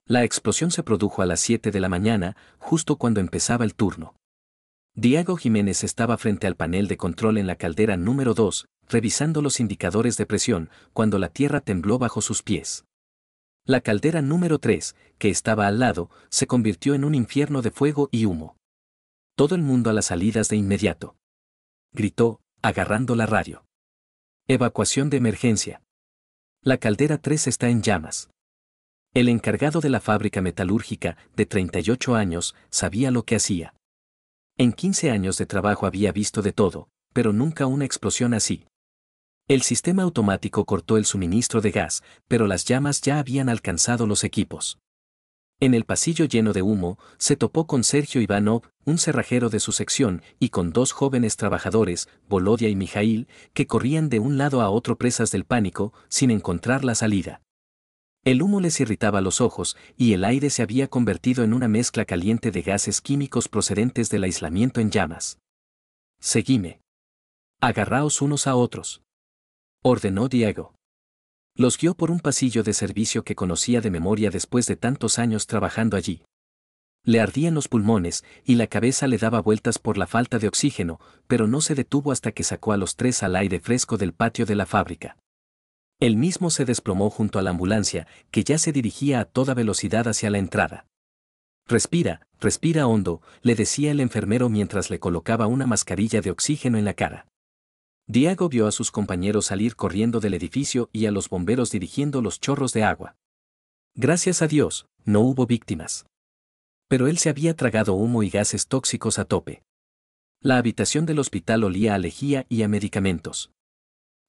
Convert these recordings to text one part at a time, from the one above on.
La explosión se produjo a las 7 de la mañana, justo cuando empezaba el turno. Diego Jiménez estaba frente al panel de control en la caldera número 2, revisando los indicadores de presión, cuando la tierra tembló bajo sus pies. La caldera número 3, que estaba al lado, se convirtió en un infierno de fuego y humo. Todo el mundo a las salidas de inmediato. Gritó, agarrando la radio. Evacuación de emergencia. La caldera 3 está en llamas. El encargado de la fábrica metalúrgica, de 38 años, sabía lo que hacía. En 15 años de trabajo había visto de todo, pero nunca una explosión así. El sistema automático cortó el suministro de gas, pero las llamas ya habían alcanzado los equipos. En el pasillo lleno de humo, se topó con Sergio Ivanov, un cerrajero de su sección, y con dos jóvenes trabajadores, Volodia y Mijail, que corrían de un lado a otro presas del pánico, sin encontrar la salida. El humo les irritaba los ojos, y el aire se había convertido en una mezcla caliente de gases químicos procedentes del aislamiento en llamas. «Seguime. Agarraos unos a otros», ordenó Diego. Los guió por un pasillo de servicio que conocía de memoria después de tantos años trabajando allí. Le ardían los pulmones, y la cabeza le daba vueltas por la falta de oxígeno, pero no se detuvo hasta que sacó a los tres al aire fresco del patio de la fábrica. Él mismo se desplomó junto a la ambulancia, que ya se dirigía a toda velocidad hacia la entrada. «Respira, respira hondo», le decía el enfermero mientras le colocaba una mascarilla de oxígeno en la cara. Diego vio a sus compañeros salir corriendo del edificio y a los bomberos dirigiendo los chorros de agua. Gracias a Dios, no hubo víctimas. Pero él se había tragado humo y gases tóxicos a tope. La habitación del hospital olía a lejía y a medicamentos.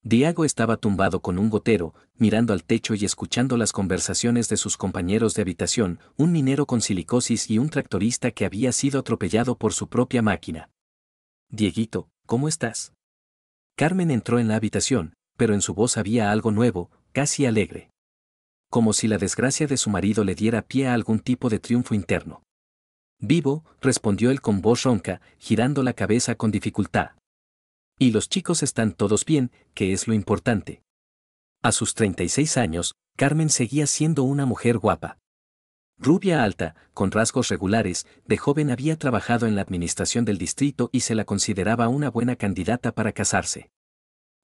Diego estaba tumbado con un gotero, mirando al techo y escuchando las conversaciones de sus compañeros de habitación, un minero con silicosis y un tractorista que había sido atropellado por su propia máquina. «Dieguito, ¿cómo estás?». Carmen entró en la habitación, pero en su voz había algo nuevo, casi alegre. Como si la desgracia de su marido le diera pie a algún tipo de triunfo interno. «Vivo», respondió él con voz ronca, girando la cabeza con dificultad. «Y los chicos están todos bien, que es lo importante». A sus 36 años, Carmen seguía siendo una mujer guapa. Rubia alta, con rasgos regulares, de joven había trabajado en la administración del distrito y se la consideraba una buena candidata para casarse.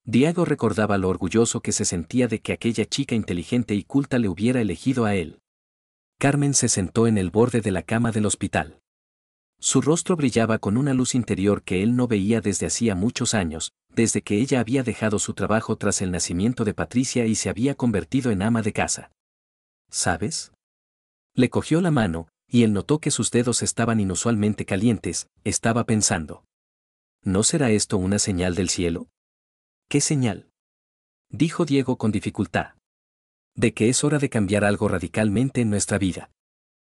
Diego recordaba lo orgulloso que se sentía de que aquella chica inteligente y culta le hubiera elegido a él. Carmen se sentó en el borde de la cama del hospital. Su rostro brillaba con una luz interior que él no veía desde hacía muchos años, desde que ella había dejado su trabajo tras el nacimiento de Patricia y se había convertido en ama de casa. «¿Sabes?». Le cogió la mano, y él notó que sus dedos estaban inusualmente calientes. Estaba pensando. ¿No será esto una señal del cielo? ¿Qué señal?, dijo Diego con dificultad. De que es hora de cambiar algo radicalmente en nuestra vida.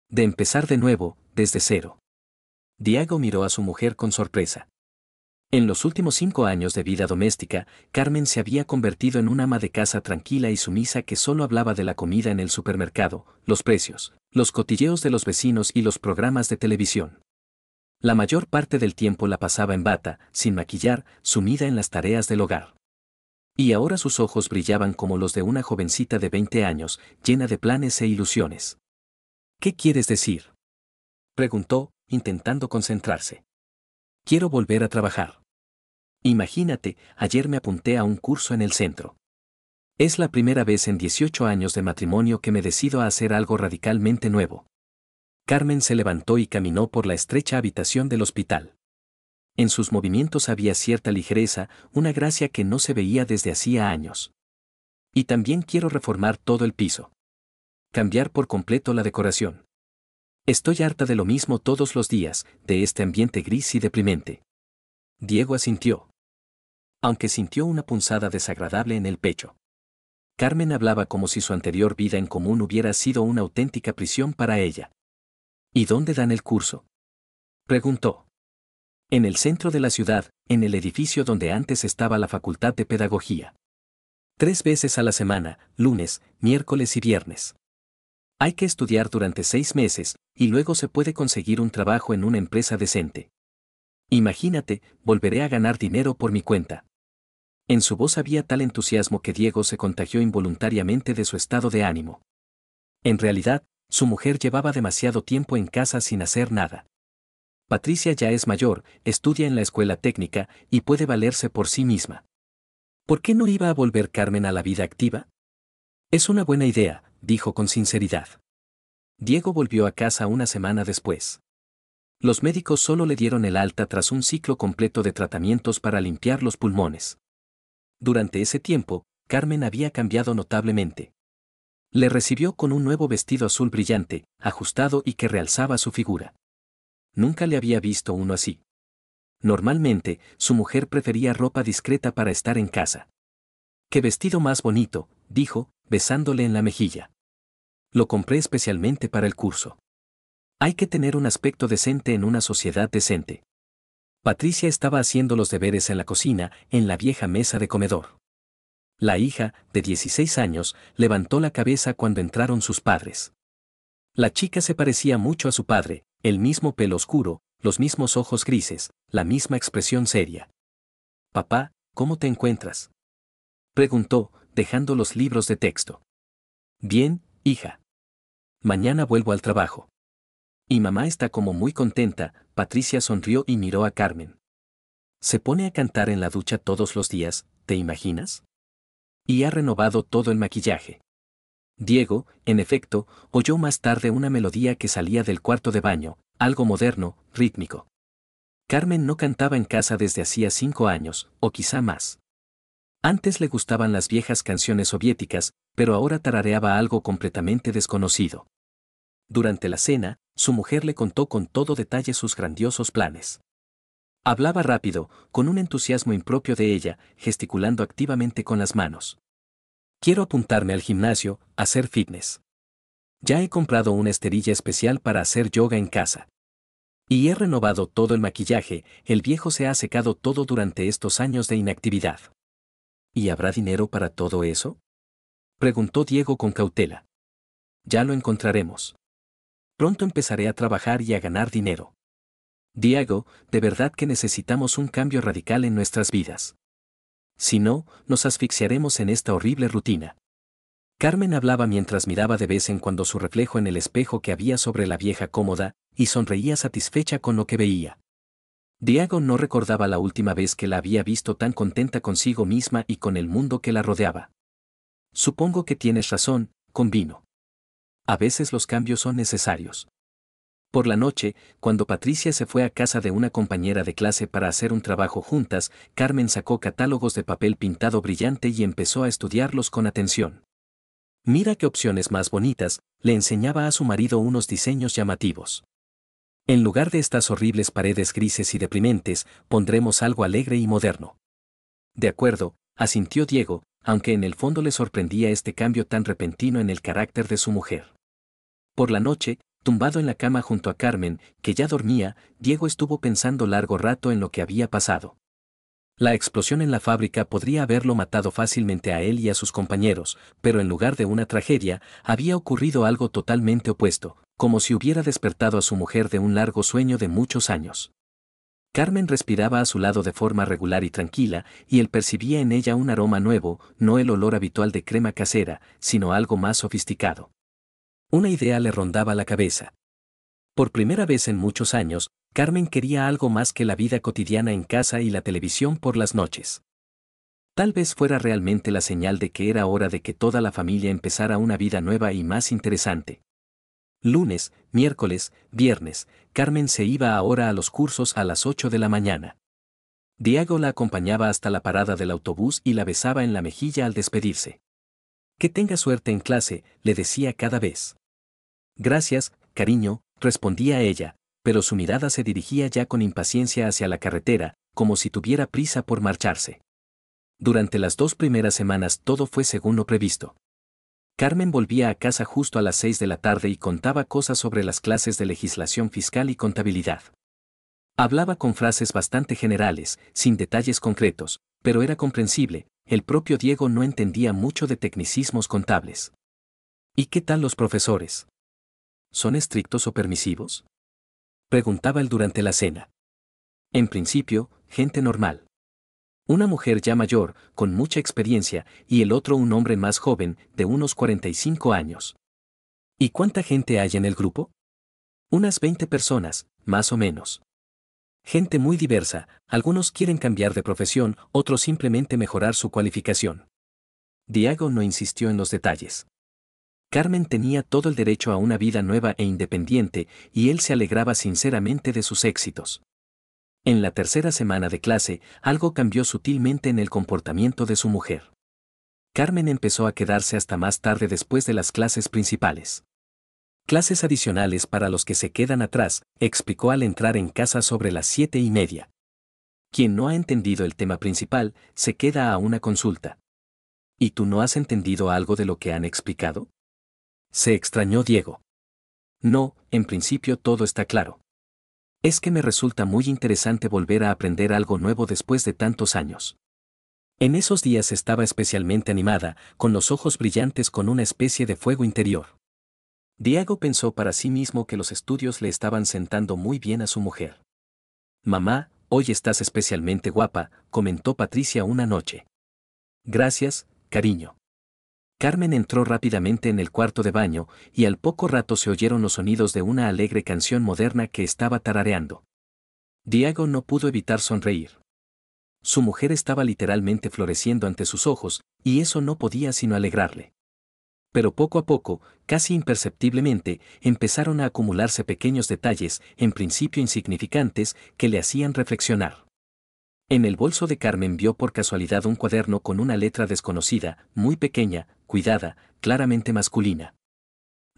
De empezar de nuevo, desde cero. Diego miró a su mujer con sorpresa. En los últimos 5 años de vida doméstica, Carmen se había convertido en una ama de casa tranquila y sumisa que solo hablaba de la comida en el supermercado, los precios, los cotilleos de los vecinos y los programas de televisión. La mayor parte del tiempo la pasaba en bata, sin maquillar, sumida en las tareas del hogar. Y ahora sus ojos brillaban como los de una jovencita de 20 años, llena de planes e ilusiones. «¿Qué quieres decir?», preguntó, intentando concentrarse. «Quiero volver a trabajar. Imagínate, ayer me apunté a un curso en el centro. Es la primera vez en 18 años de matrimonio que me decido a hacer algo radicalmente nuevo». Carmen se levantó y caminó por la estrecha habitación del hospital. En sus movimientos había cierta ligereza, una gracia que no se veía desde hacía años. «Y también quiero reformar todo el piso. Cambiar por completo la decoración. Estoy harta de lo mismo todos los días, de este ambiente gris y deprimente». Diego asintió. Aunque sintió una punzada desagradable en el pecho. Carmen hablaba como si su anterior vida en común hubiera sido una auténtica prisión para ella. «¿Y dónde dan el curso?», preguntó. «En el centro de la ciudad, en el edificio donde antes estaba la Facultad de Pedagogía. 3 veces a la semana, lunes, miércoles y viernes. Hay que estudiar durante 6 meses, y luego se puede conseguir un trabajo en una empresa decente. Imagínate, volveré a ganar dinero por mi cuenta». En su voz había tal entusiasmo que Diego se contagió involuntariamente de su estado de ánimo. En realidad, Su mujer llevaba demasiado tiempo en casa sin hacer nada. Patricia ya es mayor, estudia en la escuela técnica y puede valerse por sí misma. ¿Por qué no iba a volver Carmen a la vida activa? Es una buena idea, dijo con sinceridad. Diego volvió a casa una semana después. Los médicos solo le dieron el alta tras un ciclo completo de tratamientos para limpiar los pulmones. Durante ese tiempo, Carmen había cambiado notablemente. Le recibió con un nuevo vestido azul brillante, ajustado y que realzaba su figura. Nunca le había visto uno así. Normalmente, su mujer prefería ropa discreta para estar en casa. «¡Qué vestido más bonito!», dijo, besándole en la mejilla. «Lo compré especialmente para el curso. Hay que tener un aspecto decente en una sociedad decente». Patricia estaba haciendo los deberes en la cocina, en la vieja mesa de comedor. La hija, de 16 años, levantó la cabeza cuando entraron sus padres. La chica se parecía mucho a su padre, el mismo pelo oscuro, los mismos ojos grises, la misma expresión seria. «Papá, ¿cómo te encuentras?», preguntó, dejando los libros de texto. «Bien, hija. Mañana vuelvo al trabajo». «Y mamá está como muy contenta», Patricia sonrió y miró a Carmen. «Se pone a cantar en la ducha todos los días, ¿te imaginas? Y ha renovado todo el maquillaje». Diego, en efecto, oyó más tarde una melodía que salía del cuarto de baño, algo moderno, rítmico. Carmen no cantaba en casa desde hacía 5 años, o quizá más. Antes le gustaban las viejas canciones soviéticas, pero ahora tarareaba algo completamente desconocido. Durante la cena, su mujer le contó con todo detalle sus grandiosos planes. Hablaba rápido, con un entusiasmo impropio de ella, gesticulando activamente con las manos. «Quiero apuntarme al gimnasio, hacer fitness. Ya he comprado una esterilla especial para hacer yoga en casa. Y he renovado todo el maquillaje, el viejo se ha secado todo durante estos años de inactividad». «¿Y habrá dinero para todo eso?», preguntó Diego con cautela. «Ya lo encontraremos. Pronto empezaré a trabajar y a ganar dinero. Diego, de verdad que necesitamos un cambio radical en nuestras vidas. Si no, nos asfixiaremos en esta horrible rutina». Carmen hablaba mientras miraba de vez en cuando su reflejo en el espejo que había sobre la vieja cómoda, y sonreía satisfecha con lo que veía. Diego no recordaba la última vez que la había visto tan contenta consigo misma y con el mundo que la rodeaba. «Supongo que tienes razón», convino. «A veces los cambios son necesarios». Por la noche, cuando Patricia se fue a casa de una compañera de clase para hacer un trabajo juntas, Carmen sacó catálogos de papel pintado brillante y empezó a estudiarlos con atención. «Mira qué opciones más bonitas», le enseñaba a su marido unos diseños llamativos. «En lugar de estas horribles paredes grises y deprimentes, pondremos algo alegre y moderno». «De acuerdo», asintió Diego, aunque en el fondo le sorprendía este cambio tan repentino en el carácter de su mujer. Por la noche, tumbado en la cama junto a Carmen, que ya dormía, Diego estuvo pensando largo rato en lo que había pasado. La explosión en la fábrica podría haberlo matado fácilmente a él y a sus compañeros, pero en lugar de una tragedia, había ocurrido algo totalmente opuesto, como si hubiera despertado a su mujer de un largo sueño de muchos años. Carmen respiraba a su lado de forma regular y tranquila, y él percibía en ella un aroma nuevo, no el olor habitual de crema casera, sino algo más sofisticado. Una idea le rondaba la cabeza. Por primera vez en muchos años, Carmen quería algo más que la vida cotidiana en casa y la televisión por las noches. Tal vez fuera realmente la señal de que era hora de que toda la familia empezara una vida nueva y más interesante. Lunes, miércoles, viernes, Carmen se iba ahora a los cursos a las 8 de la mañana. Diego la acompañaba hasta la parada del autobús y la besaba en la mejilla al despedirse. «Que tenga suerte en clase», le decía cada vez. «Gracias, cariño», respondía ella, pero su mirada se dirigía ya con impaciencia hacia la carretera, como si tuviera prisa por marcharse. Durante las 2 primeras semanas todo fue según lo previsto. Carmen volvía a casa justo a las 6 de la tarde y contaba cosas sobre las clases de legislación fiscal y contabilidad. Hablaba con frases bastante generales, sin detalles concretos, pero era comprensible, el propio Diego no entendía mucho de tecnicismos contables. «¿Y qué tal los profesores? ¿Son estrictos o permisivos?», preguntaba él durante la cena. «En principio, gente normal. Una mujer ya mayor, con mucha experiencia, y el otro un hombre más joven, de unos 45 años. ¿Y cuánta gente hay en el grupo? Unas 20 personas, más o menos. Gente muy diversa, algunos quieren cambiar de profesión, otros simplemente mejorar su cualificación. Diego no insistió en los detalles. Carmen tenía todo el derecho a una vida nueva e independiente, y él se alegraba sinceramente de sus éxitos. En la tercera semana de clase, algo cambió sutilmente en el comportamiento de su mujer. Carmen empezó a quedarse hasta más tarde después de las clases principales. Clases adicionales para los que se quedan atrás, explicó al entrar en casa sobre las 7:30. Quien no ha entendido el tema principal, se queda a una consulta. ¿Y tú no has entendido algo de lo que han explicado? Se extrañó Diego. No, en principio todo está claro. Es que me resulta muy interesante volver a aprender algo nuevo después de tantos años. En esos días estaba especialmente animada, con los ojos brillantes con una especie de fuego interior. Diego pensó para sí mismo que los estudios le estaban sentando muy bien a su mujer. Mamá, hoy estás especialmente guapa, comentó Patricia una noche. Gracias, cariño. Carmen entró rápidamente en el cuarto de baño, y al poco rato se oyeron los sonidos de una alegre canción moderna que estaba tarareando. Diego no pudo evitar sonreír. Su mujer estaba literalmente floreciendo ante sus ojos, y eso no podía sino alegrarle. Pero poco a poco, casi imperceptiblemente, empezaron a acumularse pequeños detalles, en principio insignificantes, que le hacían reflexionar. En el bolso de Carmen vio por casualidad un cuaderno con una letra desconocida, muy pequeña, cuidada, claramente masculina.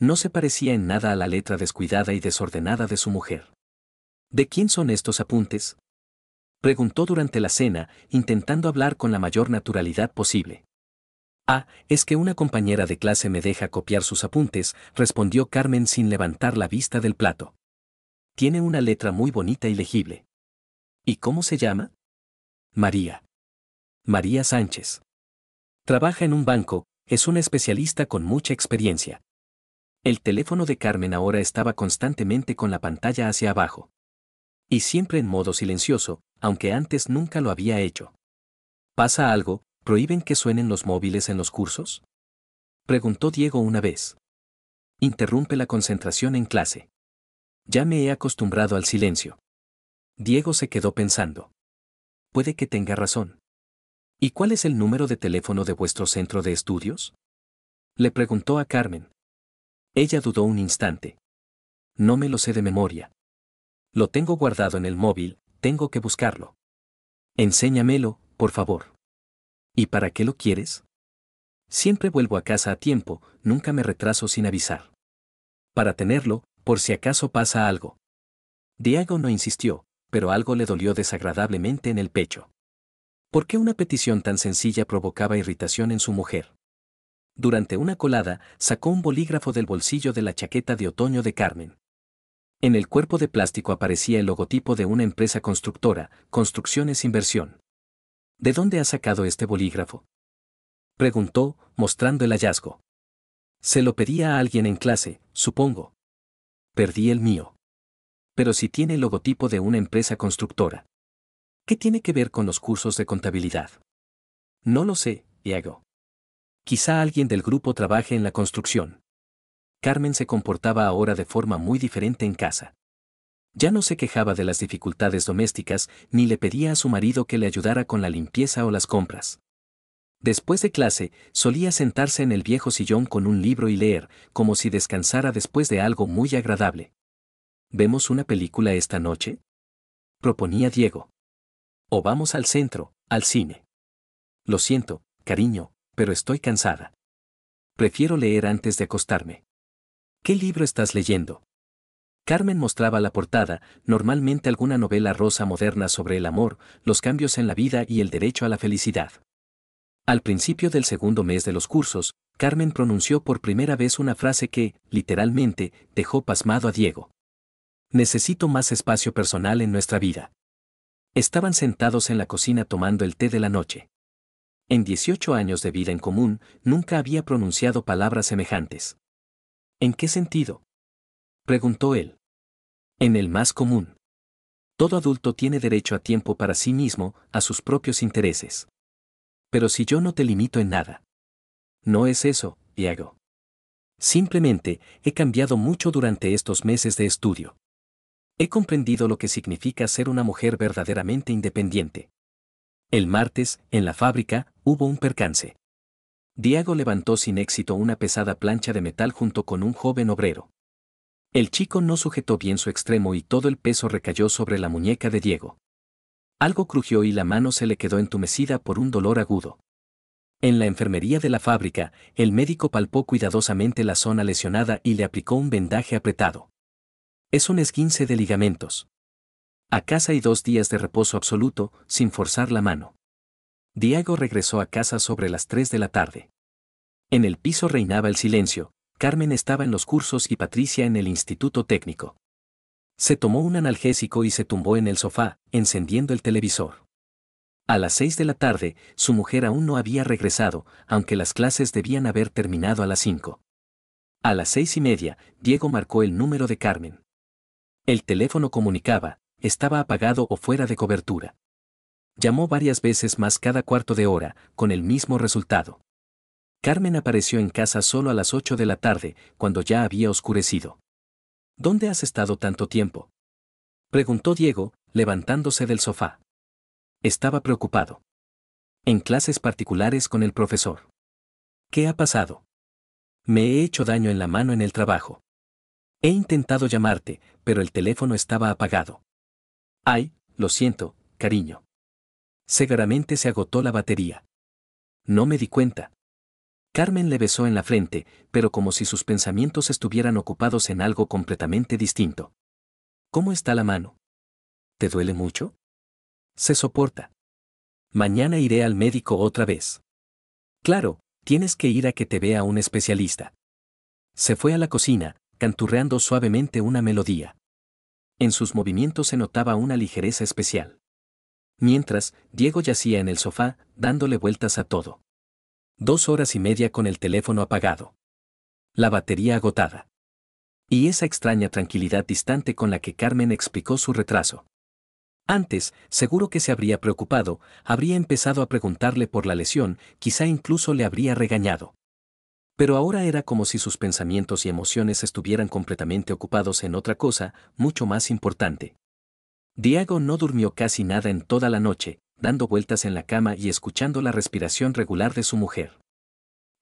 No se parecía en nada a la letra descuidada y desordenada de su mujer. ¿De quién son estos apuntes?, preguntó durante la cena, intentando hablar con la mayor naturalidad posible. Ah, es que una compañera de clase me deja copiar sus apuntes, respondió Carmen sin levantar la vista del plato. Tiene una letra muy bonita y legible. ¿Y cómo se llama? María. María Sánchez. Trabaja en un banco, es una especialista con mucha experiencia. El teléfono de Carmen ahora estaba constantemente con la pantalla hacia abajo. Y siempre en modo silencioso, aunque antes nunca lo había hecho. ¿Pasa algo? ¿Prohíben que suenen los móviles en los cursos?, preguntó Diego una vez. Interrumpe la concentración en clase. Ya me he acostumbrado al silencio. Diego se quedó pensando. Puede que tenga razón. ¿Y cuál es el número de teléfono de vuestro centro de estudios?, le preguntó a Carmen. Ella dudó un instante. No me lo sé de memoria. Lo tengo guardado en el móvil, tengo que buscarlo. Enséñamelo, por favor. ¿Y para qué lo quieres? Siempre vuelvo a casa a tiempo, nunca me retraso sin avisar. Para tenerlo, por si acaso pasa algo. Diego no insistió, pero algo le dolió desagradablemente en el pecho. ¿Por qué una petición tan sencilla provocaba irritación en su mujer? Durante una colada, sacó un bolígrafo del bolsillo de la chaqueta de otoño de Carmen. En el cuerpo de plástico aparecía el logotipo de una empresa constructora, Construcciones Inversión. ¿De dónde ha sacado este bolígrafo?, preguntó, mostrando el hallazgo. Se lo pedí a alguien en clase, supongo. Perdí el mío. Pero si tiene el logotipo de una empresa constructora. ¿Qué tiene que ver con los cursos de contabilidad? No lo sé, Diego. Quizá alguien del grupo trabaje en la construcción. Carmen se comportaba ahora de forma muy diferente en casa. Ya no se quejaba de las dificultades domésticas, ni le pedía a su marido que le ayudara con la limpieza o las compras. Después de clase, solía sentarse en el viejo sillón con un libro y leer, como si descansara después de algo muy agradable. ¿Vemos una película esta noche?, proponía Diego. O vamos al centro, al cine. Lo siento, cariño, pero estoy cansada. Prefiero leer antes de acostarme. ¿Qué libro estás leyendo? Carmen mostraba la portada, normalmente alguna novela rosa moderna sobre el amor, los cambios en la vida y el derecho a la felicidad. Al principio del segundo mes de los cursos, Carmen pronunció por primera vez una frase que, literalmente, dejó pasmado a Diego. Necesito más espacio personal en nuestra vida. Estaban sentados en la cocina tomando el té de la noche. En 18 años de vida en común, nunca había pronunciado palabras semejantes. ¿En qué sentido?, preguntó él. En el más común. Todo adulto tiene derecho a tiempo para sí mismo, a sus propios intereses. Pero si yo no te limito en nada. No es eso, Diego. Simplemente, he cambiado mucho durante estos meses de estudio. He comprendido lo que significa ser una mujer verdaderamente independiente. El martes, en la fábrica, hubo un percance. Diego levantó sin éxito una pesada plancha de metal junto con un joven obrero. El chico no sujetó bien su extremo y todo el peso recayó sobre la muñeca de Diego. Algo crujió y la mano se le quedó entumecida por un dolor agudo. En la enfermería de la fábrica, el médico palpó cuidadosamente la zona lesionada y le aplicó un vendaje apretado. Es un esguince de ligamentos. A casa y 2 días de reposo absoluto, sin forzar la mano. Diego regresó a casa sobre las 3 de la tarde. En el piso reinaba el silencio, Carmen estaba en los cursos y Patricia en el instituto técnico. Se tomó un analgésico y se tumbó en el sofá, encendiendo el televisor. A las 6 de la tarde, su mujer aún no había regresado, aunque las clases debían haber terminado a las 5. A las 6:30, Diego marcó el número de Carmen. El teléfono comunicaba, estaba apagado o fuera de cobertura. Llamó varias veces más cada cuarto de hora, con el mismo resultado. Carmen apareció en casa solo a las 8 de la tarde, cuando ya había oscurecido. ¿Dónde has estado tanto tiempo?, preguntó Diego, levantándose del sofá. Estaba preocupado. En clases particulares con el profesor. ¿Qué ha pasado? Me he hecho daño en la mano en el trabajo. He intentado llamarte, pero el teléfono estaba apagado. Ay, lo siento, cariño. Seguramente se agotó la batería. No me di cuenta. Carmen le besó en la frente, pero como si sus pensamientos estuvieran ocupados en algo completamente distinto. ¿Cómo está la mano? ¿Te duele mucho? Se soporta. Mañana iré al médico otra vez. Claro, tienes que ir a que te vea un especialista. Se fue a la cocina, canturreando suavemente una melodía. En sus movimientos se notaba una ligereza especial. Mientras, Diego yacía en el sofá, dándole vueltas a todo. 2 horas y media con el teléfono apagado. La batería agotada. Y esa extraña tranquilidad distante con la que Carmen explicó su retraso. Antes, seguro que se habría preocupado, habría empezado a preguntarle por la lesión, quizá incluso le habría regañado. Pero ahora era como si sus pensamientos y emociones estuvieran completamente ocupados en otra cosa, mucho más importante. Diego no durmió casi nada en toda la noche, dando vueltas en la cama y escuchando la respiración regular de su mujer.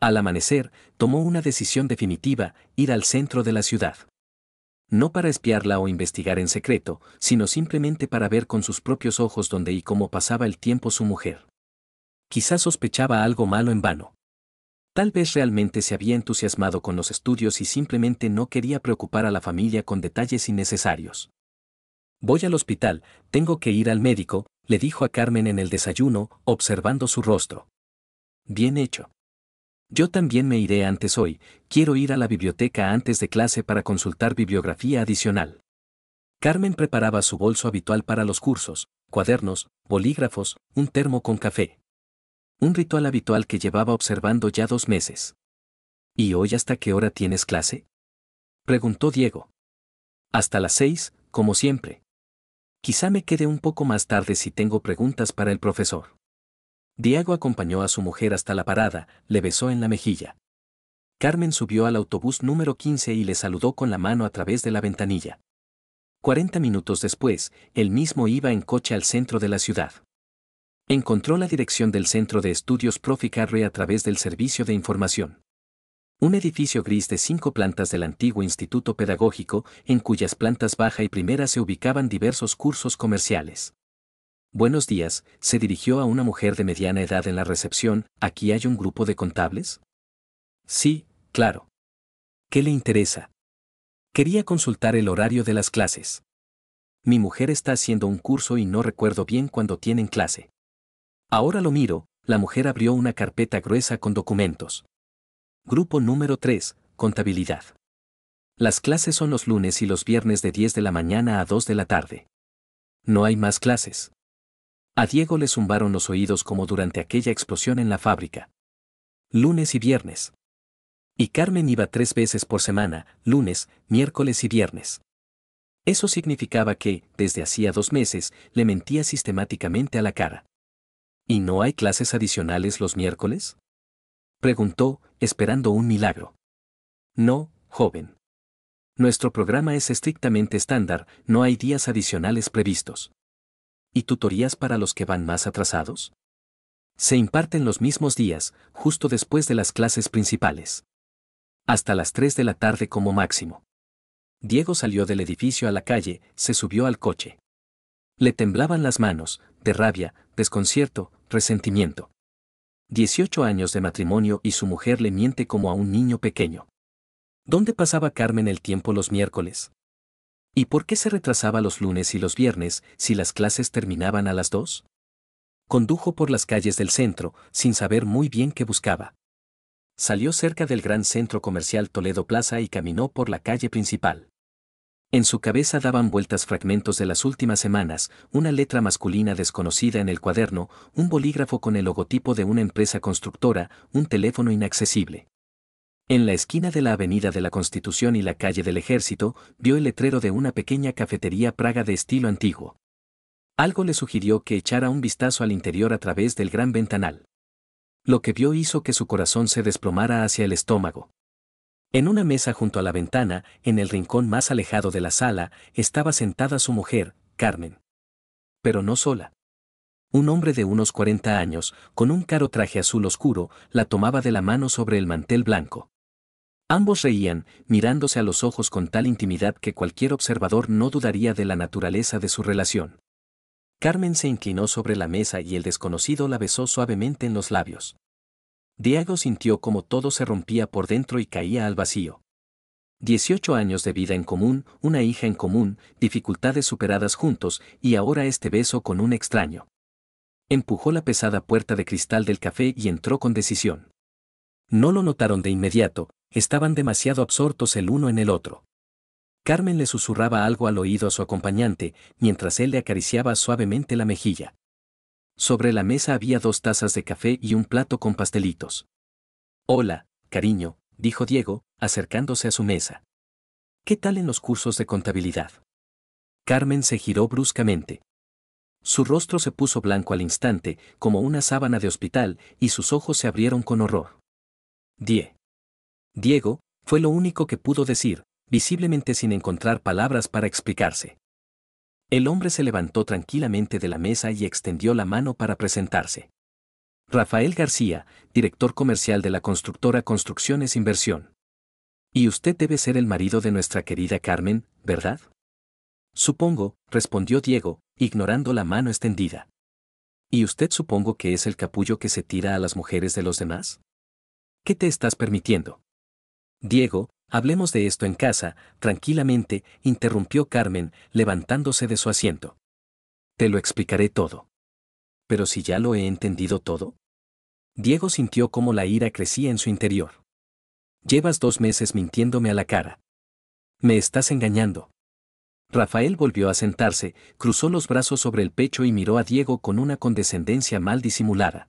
Al amanecer, tomó una decisión definitiva, ir al centro de la ciudad. No para espiarla o investigar en secreto, sino simplemente para ver con sus propios ojos dónde y cómo pasaba el tiempo su mujer. Quizás sospechaba algo malo en vano. Tal vez realmente se había entusiasmado con los estudios y simplemente no quería preocupar a la familia con detalles innecesarios. Voy al hospital, tengo que ir al médico, le dijo a Carmen en el desayuno, observando su rostro. Bien hecho. Yo también me iré antes hoy, quiero ir a la biblioteca antes de clase para consultar bibliografía adicional. Carmen preparaba su bolso habitual para los cursos, cuadernos, bolígrafos, un termo con café. Un ritual habitual que llevaba observando ya 2 meses. ¿Y hoy hasta qué hora tienes clase?, preguntó Diego. Hasta las 6, como siempre. Quizá me quede un poco más tarde si tengo preguntas para el profesor. Diego acompañó a su mujer hasta la parada, le besó en la mejilla. Carmen subió al autobús número 15 y le saludó con la mano a través de la ventanilla. 40 minutos después, él mismo iba en coche al centro de la ciudad. Encontró la dirección del Centro de Estudios Prof. Carrey a través del servicio de información. Un edificio gris de 5 plantas del antiguo instituto pedagógico, en cuyas plantas baja y primera se ubicaban diversos cursos comerciales. Buenos días, se dirigió a una mujer de mediana edad en la recepción, ¿aquí hay un grupo de contables? Sí, claro. ¿Qué le interesa? Quería consultar el horario de las clases. Mi mujer está haciendo un curso y no recuerdo bien cuándo tienen clase. Ahora lo miro, la mujer abrió una carpeta gruesa con documentos. Grupo número 3, contabilidad. Las clases son los lunes y los viernes de 10 de la mañana a 2 de la tarde. No hay más clases. A Diego le zumbaron los oídos como durante aquella explosión en la fábrica. Lunes y viernes. Y Carmen iba 3 veces por semana, lunes, miércoles y viernes. Eso significaba que, desde hacía 2 meses, le mentía sistemáticamente a la cara. ¿Y no hay clases adicionales los miércoles?, preguntó, esperando un milagro. No, joven. Nuestro programa es estrictamente estándar, no hay días adicionales previstos. ¿Y tutorías para los que van más atrasados? Se imparten los mismos días, justo después de las clases principales. Hasta las 3 de la tarde como máximo. Diego salió del edificio a la calle, se subió al coche. Le temblaban las manos, de rabia, desconcierto, resentimiento. 18 años de matrimonio y su mujer le miente como a un niño pequeño. ¿Dónde pasaba Carmen el tiempo los miércoles? ¿Y por qué se retrasaba los lunes y los viernes si las clases terminaban a las 2? Condujo por las calles del centro, sin saber muy bien qué buscaba. Salió cerca del gran centro comercial Toledo Plaza y caminó por la calle principal. En su cabeza daban vueltas fragmentos de las últimas semanas, una letra masculina desconocida en el cuaderno, un bolígrafo con el logotipo de una empresa constructora, un teléfono inaccesible. En la esquina de la Avenida de la Constitución y la calle del Ejército, vio el letrero de una pequeña cafetería Praga de estilo antiguo. Algo le sugirió que echara un vistazo al interior a través del gran ventanal. Lo que vio hizo que su corazón se desplomara hacia el estómago. En una mesa junto a la ventana, en el rincón más alejado de la sala, estaba sentada su mujer, Carmen. Pero no sola. Un hombre de unos 40 años, con un caro traje azul oscuro, la tomaba de la mano sobre el mantel blanco. Ambos reían, mirándose a los ojos con tal intimidad que cualquier observador no dudaría de la naturaleza de su relación. Carmen se inclinó sobre la mesa y el desconocido la besó suavemente en los labios. Diego sintió como todo se rompía por dentro y caía al vacío. 18 años de vida en común, una hija en común, dificultades superadas juntos, y ahora este beso con un extraño. Empujó la pesada puerta de cristal del café y entró con decisión. No lo notaron de inmediato, estaban demasiado absortos el uno en el otro. Carmen le susurraba algo al oído a su acompañante, mientras él le acariciaba suavemente la mejilla. Sobre la mesa había 2 tazas de café y un plato con pastelitos. Hola, cariño, dijo Diego, acercándose a su mesa. ¿Qué tal en los cursos de contabilidad? Carmen se giró bruscamente. Su rostro se puso blanco al instante, como una sábana de hospital, y sus ojos se abrieron con horror. Diego, fue lo único que pudo decir, visiblemente sin encontrar palabras para explicarse. El hombre se levantó tranquilamente de la mesa y extendió la mano para presentarse. Rafael García, director comercial de la constructora Construcciones Inversión. Y usted debe ser el marido de nuestra querida Carmen, ¿verdad? Supongo, respondió Diego, ignorando la mano extendida. ¿Y usted supongo que es el capullo que se tira a las mujeres de los demás? ¿Qué te estás permitiendo? Diego, hablemos de esto en casa, tranquilamente, interrumpió Carmen, levantándose de su asiento. Te lo explicaré todo. Pero si ya lo he entendido todo. Diego sintió cómo la ira crecía en su interior. Llevas 2 meses mintiéndome a la cara. Me estás engañando. Rafael volvió a sentarse, cruzó los brazos sobre el pecho y miró a Diego con una condescendencia mal disimulada.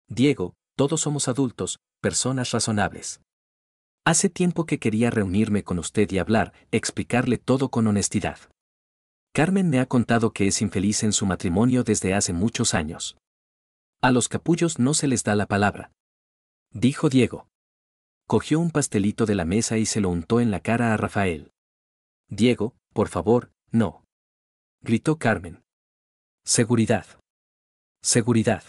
Diego, todos somos adultos, personas razonables. Hace tiempo que quería reunirme con usted y hablar, explicarle todo con honestidad. Carmen me ha contado que es infeliz en su matrimonio desde hace muchos años. A los capullos no se les da la palabra. Dijo Diego. Cogió un pastelito de la mesa y se lo untó en la cara a Rafael. Diego, por favor, no. Gritó Carmen. Seguridad. Seguridad.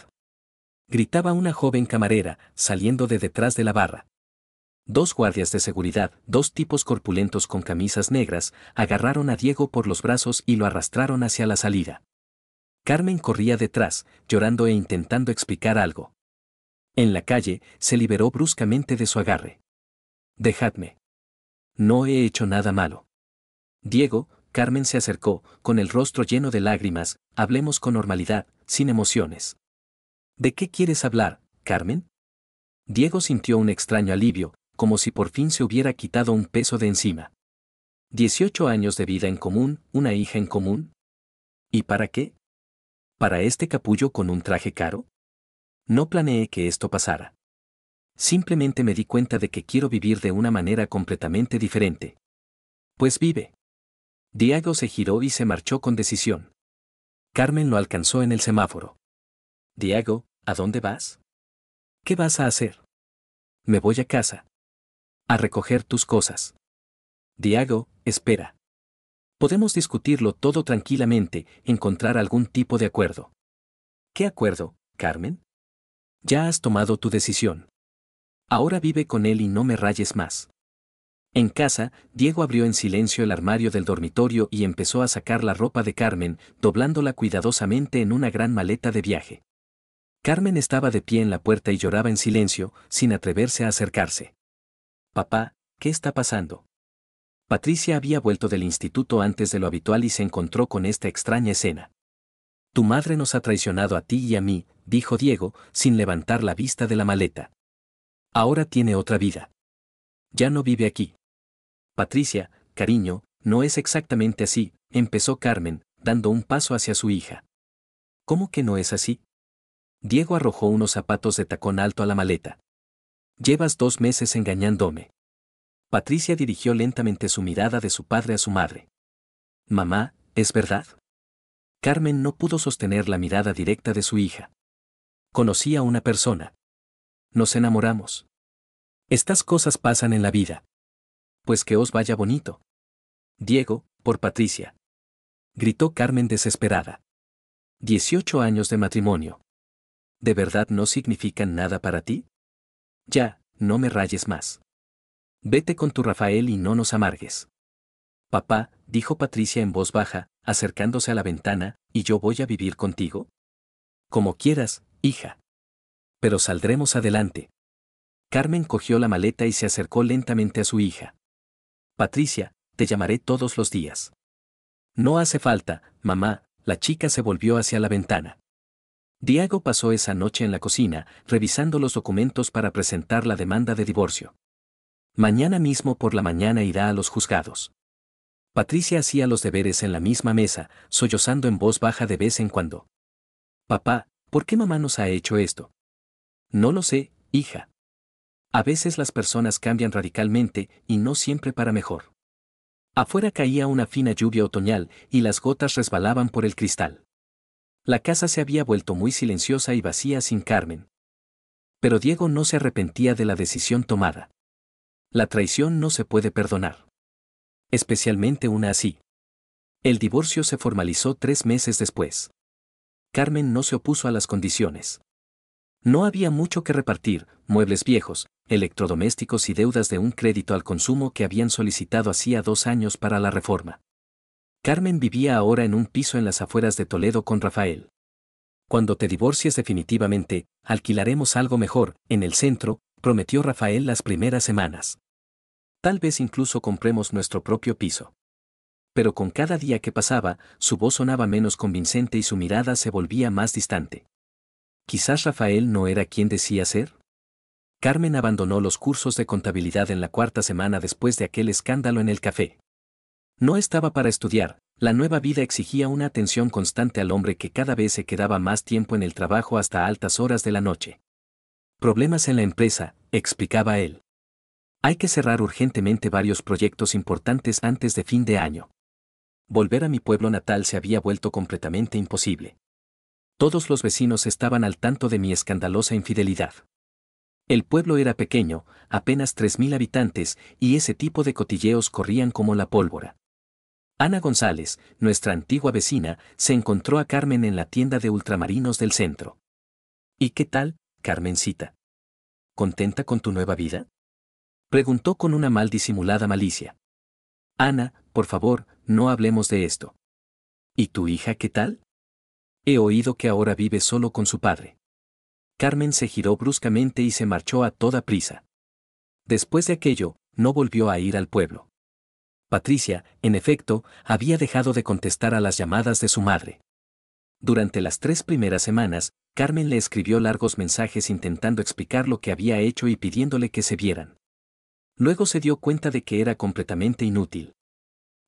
Gritaba una joven camarera, saliendo de detrás de la barra. 2 guardias de seguridad, 2 tipos corpulentos con camisas negras, agarraron a Diego por los brazos y lo arrastraron hacia la salida. Carmen corría detrás, llorando e intentando explicar algo. En la calle, se liberó bruscamente de su agarre. Dejadme. No he hecho nada malo. Diego, Carmen se acercó, con el rostro lleno de lágrimas, hablemos con normalidad, sin emociones. ¿De qué quieres hablar, Carmen? Diego sintió un extraño alivio, como si por fin se hubiera quitado un peso de encima. 18 años de vida en común, una hija en común. ¿Y para qué? ¿Para este capullo con un traje caro? No planeé que esto pasara. Simplemente me di cuenta de que quiero vivir de una manera completamente diferente. Pues vive. Diego se giró y se marchó con decisión. Carmen lo alcanzó en el semáforo. Diego, ¿a dónde vas? ¿Qué vas a hacer? Me voy a casa. A recoger tus cosas. Diego, espera. Podemos discutirlo todo tranquilamente, encontrar algún tipo de acuerdo. ¿Qué acuerdo, Carmen? Ya has tomado tu decisión. Ahora vive con él y no me rayes más. En casa, Diego abrió en silencio el armario del dormitorio y empezó a sacar la ropa de Carmen, doblándola cuidadosamente en una gran maleta de viaje. Carmen estaba de pie en la puerta y lloraba en silencio, sin atreverse a acercarse. Papá, ¿qué está pasando? Patricia había vuelto del instituto antes de lo habitual y se encontró con esta extraña escena. Tu madre nos ha traicionado a ti y a mí, dijo Diego, sin levantar la vista de la maleta. Ahora tiene otra vida. Ya no vive aquí. Patricia, cariño, no es exactamente así, empezó Carmen, dando un paso hacia su hija. ¿Cómo que no es así? Diego arrojó unos zapatos de tacón alto a la maleta. Llevas 2 meses engañándome. Patricia dirigió lentamente su mirada de su padre a su madre. Mamá, ¿es verdad? Carmen no pudo sostener la mirada directa de su hija. Conocí a una persona. Nos enamoramos. Estas cosas pasan en la vida. Pues que os vaya bonito. Diego, por Patricia. Gritó Carmen desesperada. 18 años de matrimonio. ¿De verdad no significan nada para ti? Ya, no me rayes más. Vete con tu Rafael y no nos amargues. Papá, dijo Patricia en voz baja, acercándose a la ventana, ¿y yo voy a vivir contigo? Como quieras, hija. Pero saldremos adelante. Carmen cogió la maleta y se acercó lentamente a su hija. Patricia, te llamaré todos los días. No hace falta, mamá, la chica se volvió hacia la ventana. Diego pasó esa noche en la cocina, revisando los documentos para presentar la demanda de divorcio. Mañana mismo por la mañana irá a los juzgados. Patricia hacía los deberes en la misma mesa, sollozando en voz baja de vez en cuando. Papá, ¿por qué mamá nos ha hecho esto? No lo sé, hija. A veces las personas cambian radicalmente y no siempre para mejor. Afuera caía una fina lluvia otoñal y las gotas resbalaban por el cristal. La casa se había vuelto muy silenciosa y vacía sin Carmen. Pero Diego no se arrepentía de la decisión tomada. La traición no se puede perdonar. Especialmente una así. El divorcio se formalizó 3 meses después. Carmen no se opuso a las condiciones. No había mucho que repartir, muebles viejos, electrodomésticos y deudas de un crédito al consumo que habían solicitado hacía 2 años para la reforma. Carmen vivía ahora en un piso en las afueras de Toledo con Rafael. Cuando te divorcies definitivamente, alquilaremos algo mejor, en el centro, prometió Rafael las primeras semanas. Tal vez incluso compremos nuestro propio piso. Pero con cada día que pasaba, su voz sonaba menos convincente y su mirada se volvía más distante. ¿Quizás Rafael no era quien decía ser? Carmen abandonó los cursos de contabilidad en la 4ª semana después de aquel escándalo en el café. No estaba para estudiar, la nueva vida exigía una atención constante al hombre que cada vez se quedaba más tiempo en el trabajo hasta altas horas de la noche. Problemas en la empresa, explicaba él. Hay que cerrar urgentemente varios proyectos importantes antes de fin de año. Volver a mi pueblo natal se había vuelto completamente imposible. Todos los vecinos estaban al tanto de mi escandalosa infidelidad. El pueblo era pequeño, apenas 3.000 habitantes, y ese tipo de cotilleos corrían como la pólvora. Ana González, nuestra antigua vecina, se encontró a Carmen en la tienda de ultramarinos del centro. ¿Y qué tal, Carmencita? ¿Contenta con tu nueva vida? Preguntó con una mal disimulada malicia. Ana, por favor, no hablemos de esto. ¿Y tu hija qué tal? He oído que ahora vive solo con su padre. Carmen se giró bruscamente y se marchó a toda prisa. Después de aquello, no volvió a ir al pueblo. Patricia, en efecto, había dejado de contestar a las llamadas de su madre. Durante las 3 primeras semanas, Carmen le escribió largos mensajes intentando explicar lo que había hecho y pidiéndole que se vieran. Luego se dio cuenta de que era completamente inútil.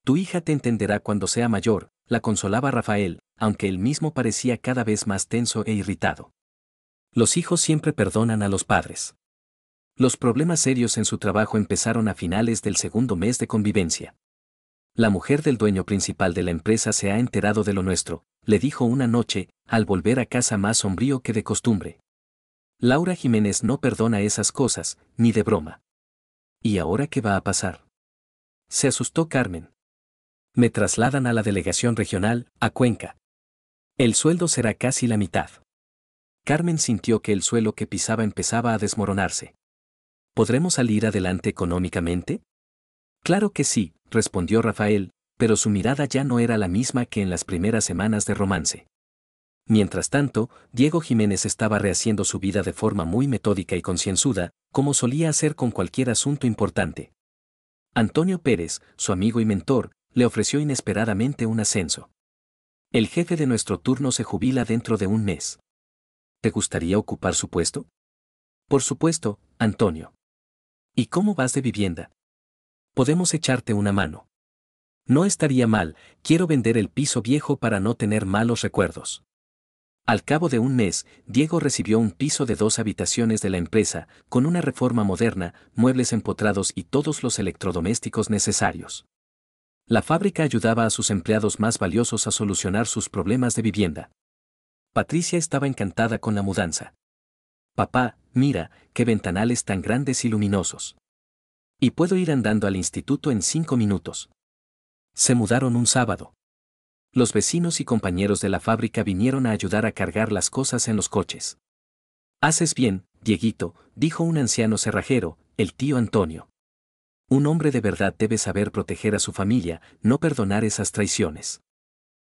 Tu hija te entenderá cuando sea mayor, la consolaba Rafael, aunque él mismo parecía cada vez más tenso e irritado. Los hijos siempre perdonan a los padres. Los problemas serios en su trabajo empezaron a finales del 2.º mes de convivencia. La mujer del dueño principal de la empresa se ha enterado de lo nuestro, le dijo una noche, al volver a casa más sombrío que de costumbre. Laura Jiménez no perdona esas cosas, ni de broma. ¿Y ahora qué va a pasar? Se asustó Carmen. Me trasladan a la delegación regional, a Cuenca. El sueldo será casi la mitad. Carmen sintió que el suelo que pisaba empezaba a desmoronarse. ¿Podremos salir adelante económicamente? Claro que sí, respondió Rafael, pero su mirada ya no era la misma que en las primeras semanas de romance. Mientras tanto, Diego Jiménez estaba rehaciendo su vida de forma muy metódica y concienzuda, como solía hacer con cualquier asunto importante. Antonio Pérez, su amigo y mentor, le ofreció inesperadamente un ascenso. El jefe de nuestro turno se jubila dentro de un mes. ¿Te gustaría ocupar su puesto? Por supuesto, Antonio. ¿Y cómo vas de vivienda? Podemos echarte una mano. No estaría mal, quiero vender el piso viejo para no tener malos recuerdos. Al cabo de un mes, Diego recibió un piso de 2 habitaciones de la empresa, con una reforma moderna, muebles empotrados y todos los electrodomésticos necesarios. La fábrica ayudaba a sus empleados más valiosos a solucionar sus problemas de vivienda. Patricia estaba encantada con la mudanza. Papá, mira, qué ventanales tan grandes y luminosos. Y puedo ir andando al instituto en 5 minutos. Se mudaron un sábado. Los vecinos y compañeros de la fábrica vinieron a ayudar a cargar las cosas en los coches. Haces bien, Dieguito, dijo un anciano cerrajero, el tío Antonio. Un hombre de verdad debe saber proteger a su familia, no perdonar esas traiciones.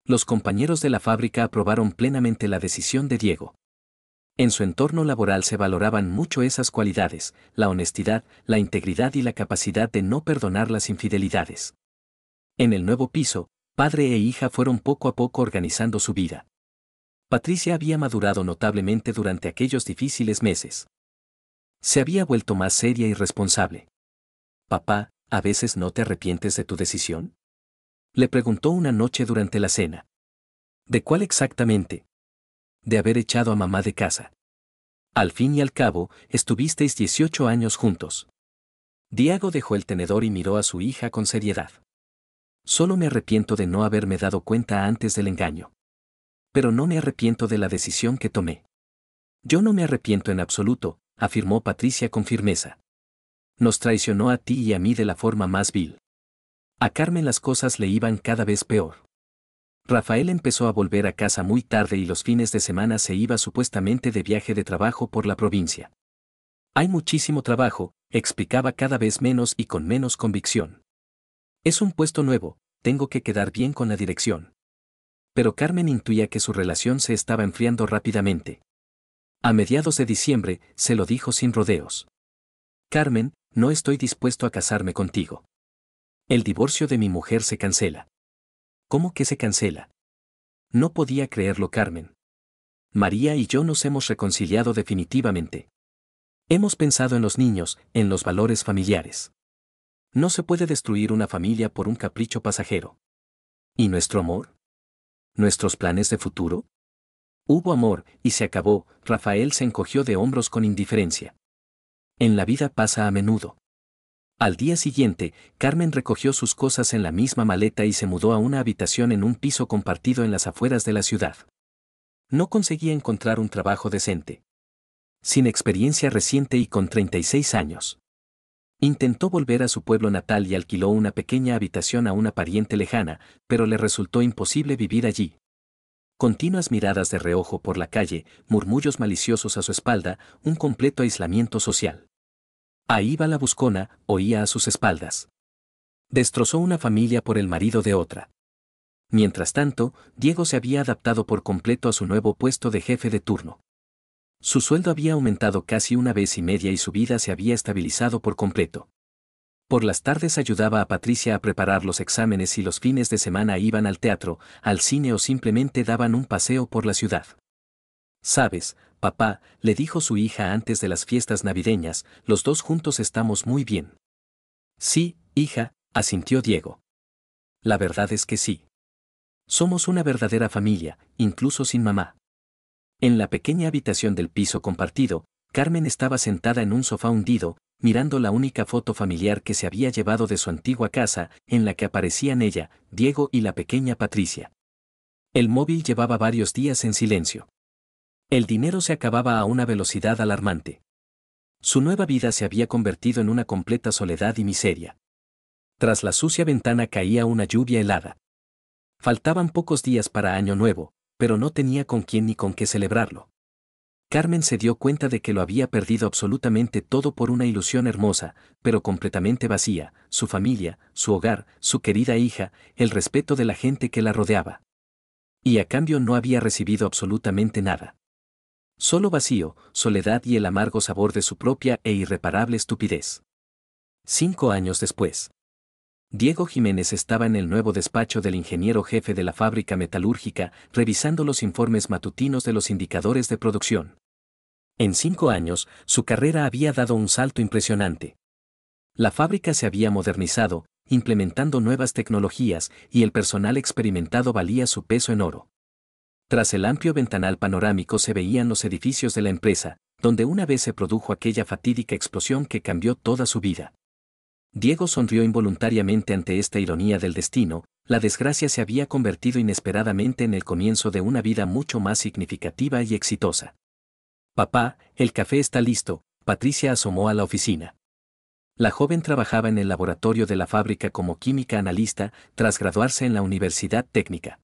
Los compañeros de la fábrica aprobaron plenamente la decisión de Diego. En su entorno laboral se valoraban mucho esas cualidades, la honestidad, la integridad y la capacidad de no perdonar las infidelidades. En el nuevo piso, padre e hija fueron poco a poco organizando su vida. Patricia había madurado notablemente durante aquellos difíciles meses. Se había vuelto más seria y responsable. Papá, ¿a veces no te arrepientes de tu decisión? Le preguntó una noche durante la cena. ¿De cuál exactamente? De haber echado a mamá de casa. Al fin y al cabo, estuvisteis 18 años juntos. Diego dejó el tenedor y miró a su hija con seriedad. Solo me arrepiento de no haberme dado cuenta antes del engaño. Pero no me arrepiento de la decisión que tomé. Yo no me arrepiento en absoluto, afirmó Patricia con firmeza. Nos traicionó a ti y a mí de la forma más vil. A Carmen las cosas le iban cada vez peor. Rafael empezó a volver a casa muy tarde y los fines de semana se iba supuestamente de viaje de trabajo por la provincia. Hay muchísimo trabajo, explicaba cada vez menos y con menos convicción. Es un puesto nuevo, tengo que quedar bien con la dirección. Pero Carmen intuía que su relación se estaba enfriando rápidamente. A mediados de diciembre, se lo dijo sin rodeos. Carmen, no estoy dispuesto a casarme contigo. El divorcio de mi mujer se cancela. ¿Cómo que se cancela? No podía creerlo Carmen. María y yo nos hemos reconciliado definitivamente. Hemos pensado en los niños, en los valores familiares. No se puede destruir una familia por un capricho pasajero. ¿Y nuestro amor? ¿Nuestros planes de futuro? Hubo amor, y se acabó. Rafael se encogió de hombros con indiferencia. En la vida pasa a menudo. Al día siguiente, Carmen recogió sus cosas en la misma maleta y se mudó a una habitación en un piso compartido en las afueras de la ciudad. No conseguía encontrar un trabajo decente. Sin experiencia reciente y con 36 años. Intentó volver a su pueblo natal y alquiló una pequeña habitación a una pariente lejana, pero le resultó imposible vivir allí. Continuas miradas de reojo por la calle, murmullos maliciosos a su espalda, un completo aislamiento social. Ahí va la buscona, oía a sus espaldas. Destrozó una familia por el marido de otra. Mientras tanto, Diego se había adaptado por completo a su nuevo puesto de jefe de turno. Su sueldo había aumentado casi 1,5 veces y su vida se había estabilizado por completo. Por las tardes ayudaba a Patricia a preparar los exámenes y los fines de semana iban al teatro, al cine o simplemente daban un paseo por la ciudad. Sabes, papá, le dijo su hija antes de las fiestas navideñas, los dos juntos estamos muy bien. Sí, hija, asintió Diego. La verdad es que sí. Somos una verdadera familia, incluso sin mamá. En la pequeña habitación del piso compartido, Carmen estaba sentada en un sofá hundido, mirando la única foto familiar que se había llevado de su antigua casa, en la que aparecían ella, Diego y la pequeña Patricia. El móvil llevaba varios días en silencio. El dinero se acababa a una velocidad alarmante. Su nueva vida se había convertido en una completa soledad y miseria. Tras la sucia ventana caía una lluvia helada. Faltaban pocos días para Año Nuevo, pero no tenía con quién ni con qué celebrarlo. Carmen se dio cuenta de que lo había perdido absolutamente todo por una ilusión hermosa, pero completamente vacía: su familia, su hogar, su querida hija, el respeto de la gente que la rodeaba. Y a cambio no había recibido absolutamente nada. Solo vacío, soledad y el amargo sabor de su propia e irreparable estupidez. 5 años después. Diego Jiménez estaba en el nuevo despacho del ingeniero jefe de la fábrica metalúrgica, revisando los informes matutinos de los indicadores de producción. En 5 años, su carrera había dado un salto impresionante. La fábrica se había modernizado, implementando nuevas tecnologías, y el personal experimentado valía su peso en oro. Tras el amplio ventanal panorámico se veían los edificios de la empresa, donde una vez se produjo aquella fatídica explosión que cambió toda su vida. Diego sonrió involuntariamente ante esta ironía del destino. La desgracia se había convertido inesperadamente en el comienzo de una vida mucho más significativa y exitosa. Papá, el café está listo. Patricia asomó a la oficina. La joven trabajaba en el laboratorio de la fábrica como química analista, tras graduarse en la Universidad Técnica.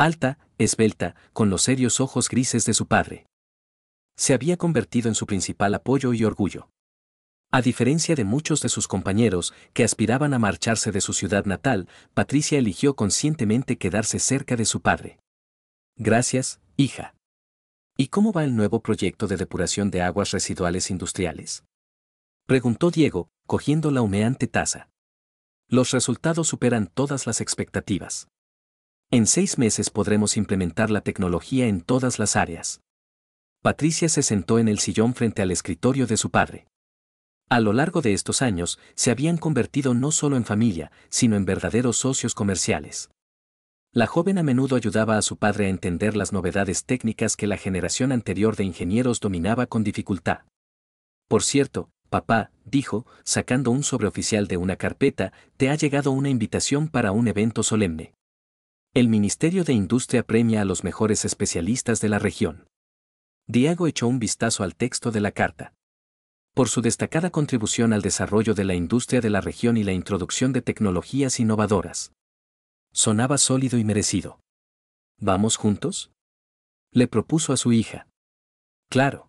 Alta, esbelta, con los serios ojos grises de su padre. Se había convertido en su principal apoyo y orgullo. A diferencia de muchos de sus compañeros, que aspiraban a marcharse de su ciudad natal, Patricia eligió conscientemente quedarse cerca de su padre. Gracias, hija. ¿Y cómo va el nuevo proyecto de depuración de aguas residuales industriales?, preguntó Diego, cogiendo la humeante taza. Los resultados superan todas las expectativas. En 6 meses podremos implementar la tecnología en todas las áreas. Patricia se sentó en el sillón frente al escritorio de su padre. A lo largo de estos años, se habían convertido no solo en familia, sino en verdaderos socios comerciales. La joven a menudo ayudaba a su padre a entender las novedades técnicas que la generación anterior de ingenieros dominaba con dificultad. Por cierto, papá, dijo, sacando un sobreoficial de una carpeta, te ha llegado una invitación para un evento solemne. El Ministerio de Industria premia a los mejores especialistas de la región. Diego echó un vistazo al texto de la carta. Por su destacada contribución al desarrollo de la industria de la región y la introducción de tecnologías innovadoras. Sonaba sólido y merecido. ¿Vamos juntos?, le propuso a su hija. Claro.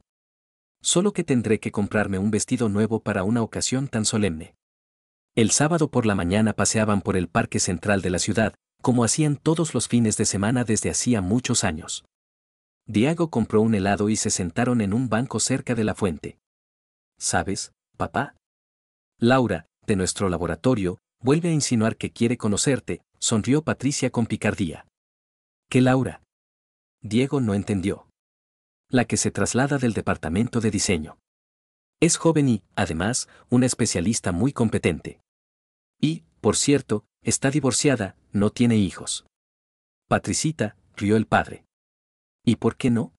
Solo que tendré que comprarme un vestido nuevo para una ocasión tan solemne. El sábado por la mañana paseaban por el parque central de la ciudad, como hacían todos los fines de semana desde hacía muchos años. Diego compró un helado y se sentaron en un banco cerca de la fuente. ¿Sabes, papá? Laura, de nuestro laboratorio, vuelve a insinuar que quiere conocerte, sonrió Patricia con picardía. ¿Qué Laura? Diego no entendió. La que se traslada del departamento de diseño. Es joven y, además, una especialista muy competente. Y, por cierto, está divorciada, no tiene hijos. Patricita, rió el padre. ¿Y por qué no?,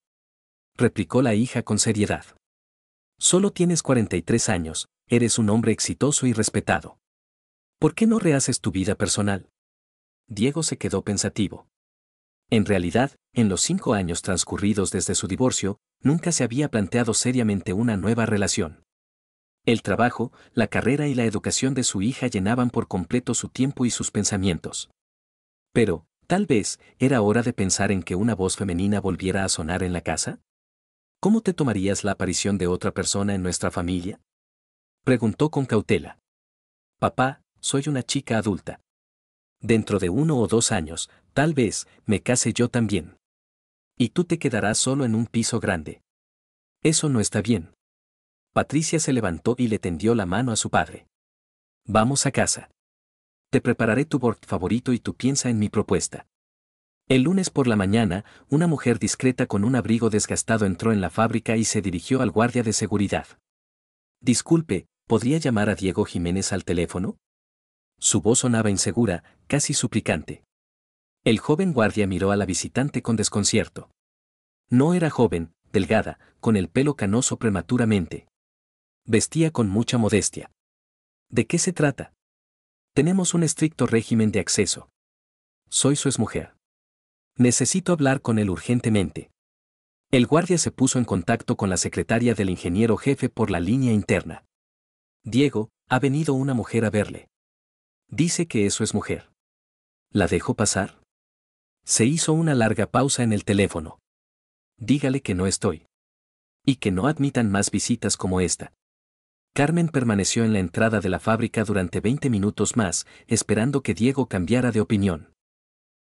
replicó la hija con seriedad. Solo tienes 43 años, eres un hombre exitoso y respetado. ¿Por qué no rehaces tu vida personal? Diego se quedó pensativo. En realidad, en los 5 años transcurridos desde su divorcio, nunca se había planteado seriamente una nueva relación. El trabajo, la carrera y la educación de su hija llenaban por completo su tiempo y sus pensamientos. Pero, tal vez, era hora de pensar en que una voz femenina volviera a sonar en la casa. ¿Cómo te tomarías la aparición de otra persona en nuestra familia?, preguntó con cautela. Papá, soy una chica adulta. Dentro de 1 o 2 años, tal vez, me case yo también. Y tú te quedarás solo en un piso grande. Eso no está bien. Patricia se levantó y le tendió la mano a su padre. Vamos a casa. Te prepararé tu bort favorito y tú piensa en mi propuesta. El lunes por la mañana, una mujer discreta con un abrigo desgastado entró en la fábrica y se dirigió al guardia de seguridad. Disculpe, ¿podría llamar a Diego Jiménez al teléfono? Su voz sonaba insegura, casi suplicante. El joven guardia miró a la visitante con desconcierto. No era joven, delgada, con el pelo canoso prematuramente. Vestía con mucha modestia. ¿De qué se trata? Tenemos un estricto régimen de acceso. Soy su exmujer. Necesito hablar con él urgentemente. El guardia se puso en contacto con la secretaria del ingeniero jefe por la línea interna. Diego, ha venido una mujer a verle. Dice que eso es mujer. ¿La dejo pasar? Se hizo una larga pausa en el teléfono. Dígale que no estoy. Y que no admitan más visitas como esta. Carmen permaneció en la entrada de la fábrica durante 20 minutos más, esperando que Diego cambiara de opinión.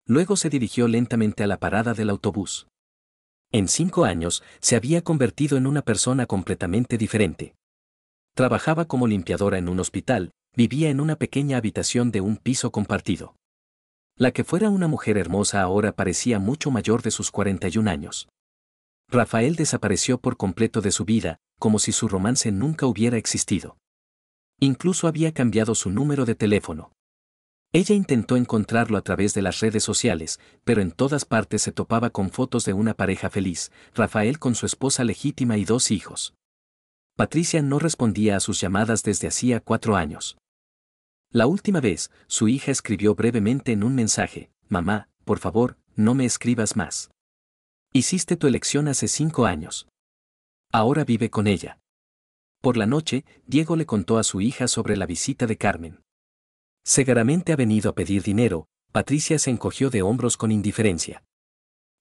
Luego se dirigió lentamente a la parada del autobús. En 5 años, se había convertido en una persona completamente diferente. Trabajaba como limpiadora en un hospital, vivía en una pequeña habitación de un piso compartido. La que fuera una mujer hermosa ahora parecía mucho mayor de sus 41 años. Rafael desapareció por completo de su vida, como si su romance nunca hubiera existido. Incluso había cambiado su número de teléfono. Ella intentó encontrarlo a través de las redes sociales, pero en todas partes se topaba con fotos de una pareja feliz, Rafael con su esposa legítima y 2 hijos. Patricia no respondía a sus llamadas desde hacía 4 años. La última vez, su hija escribió brevemente en un mensaje: «Mamá, por favor, no me escribas más. Hiciste tu elección hace 5 años. Ahora vive con ella». Por la noche, Diego le contó a su hija sobre la visita de Carmen. «Seguramente ha venido a pedir dinero». Patricia se encogió de hombros con indiferencia.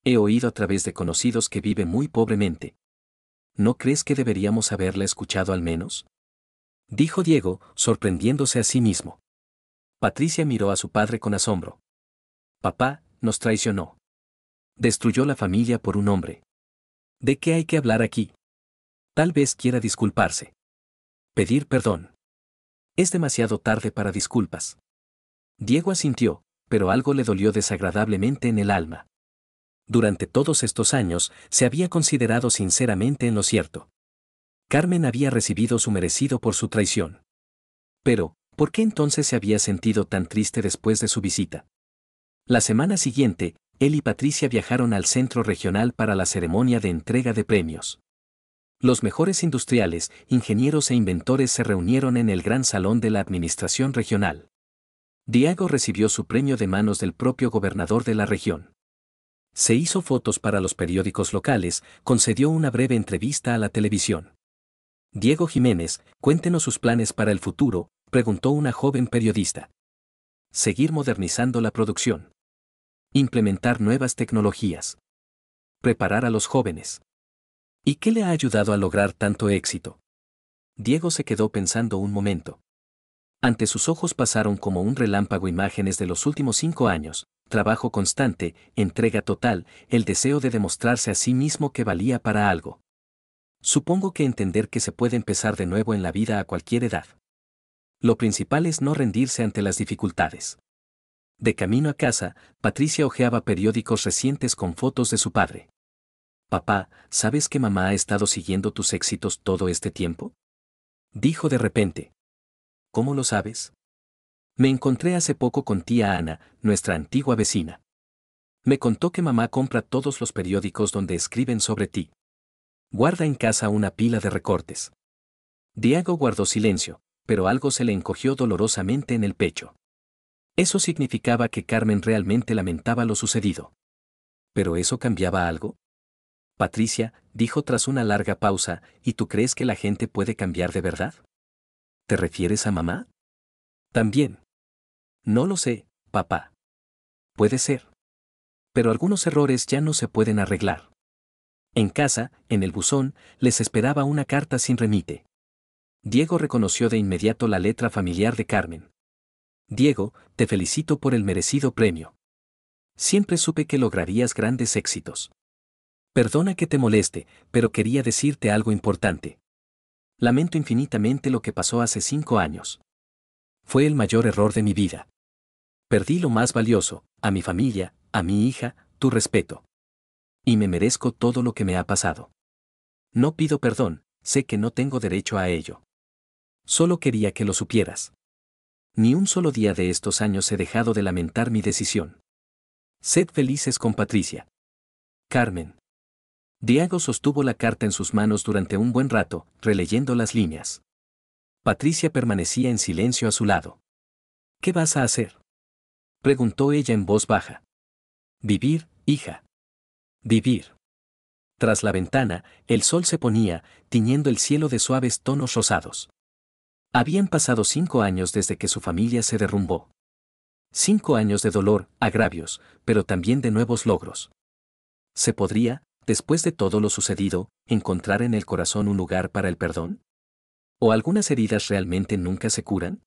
«He oído a través de conocidos que vive muy pobremente. ¿No crees que deberíamos haberla escuchado al menos?», dijo Diego, sorprendiéndose a sí mismo. Patricia miró a su padre con asombro. «Papá, nos traicionó. Destruyó la familia por un hombre. ¿De qué hay que hablar aquí? Tal vez quiera disculparse. Pedir perdón. Es demasiado tarde para disculpas». Diego asintió, pero algo le dolió desagradablemente en el alma. Durante todos estos años, se había considerado sinceramente en lo cierto. Carmen había recibido su merecido por su traición. Pero, ¿por qué entonces se había sentido tan triste después de su visita? La semana siguiente, él y Patricia viajaron al centro regional para la ceremonia de entrega de premios. Los mejores industriales, ingenieros e inventores se reunieron en el gran salón de la administración regional. Diego recibió su premio de manos del propio gobernador de la región. Se hizo fotos para los periódicos locales, concedió una breve entrevista a la televisión. «Diego Jiménez, cuéntenos sus planes para el futuro», preguntó una joven periodista. «Seguir modernizando la producción. Implementar nuevas tecnologías. Preparar a los jóvenes». ¿Y qué le ha ayudado a lograr tanto éxito? Diego se quedó pensando un momento. Ante sus ojos pasaron como un relámpago imágenes de los últimos 5 años: trabajo constante, entrega total, el deseo de demostrarse a sí mismo que valía para algo. Supongo que entender que se puede empezar de nuevo en la vida a cualquier edad. Lo principal es no rendirse ante las dificultades. De camino a casa, Patricia hojeaba periódicos recientes con fotos de su padre. «Papá, ¿sabes que mamá ha estado siguiendo tus éxitos todo este tiempo?», dijo de repente. «¿Cómo lo sabes?». «Me encontré hace poco con tía Ana, nuestra antigua vecina. Me contó que mamá compra todos los periódicos donde escriben sobre ti. Guarda en casa una pila de recortes». Diego guardó silencio, pero algo se le encogió dolorosamente en el pecho. Eso significaba que Carmen realmente lamentaba lo sucedido. ¿Pero eso cambiaba algo? «Patricia», dijo tras una larga pausa, «¿y tú crees que la gente puede cambiar de verdad?». «¿Te refieres a mamá?». «También». «No lo sé, papá. Puede ser. Pero algunos errores ya no se pueden arreglar». En casa, en el buzón, les esperaba una carta sin remite. Diego reconoció de inmediato la letra familiar de Carmen. «Diego, te felicito por el merecido premio. Siempre supe que lograrías grandes éxitos. Perdona que te moleste, pero quería decirte algo importante. Lamento infinitamente lo que pasó hace 5 años. Fue el mayor error de mi vida. Perdí lo más valioso, a mi familia, a mi hija, tu respeto. Y me merezco todo lo que me ha pasado. No pido perdón, sé que no tengo derecho a ello. Solo quería que lo supieras. Ni un solo día de estos años he dejado de lamentar mi decisión. Sed felices con Patricia. Carmen». Diego sostuvo la carta en sus manos durante un buen rato, releyendo las líneas. Patricia permanecía en silencio a su lado. «¿Qué vas a hacer?», preguntó ella en voz baja. «Vivir, hija. Vivir». Tras la ventana, el sol se ponía, tiñendo el cielo de suaves tonos rosados. Habían pasado 5 años desde que su familia se derrumbó. 5 años de dolor, agravios, pero también de nuevos logros. ¿Se podría, después de todo lo sucedido, encontrar en el corazón un lugar para el perdón? ¿O algunas heridas realmente nunca se curan?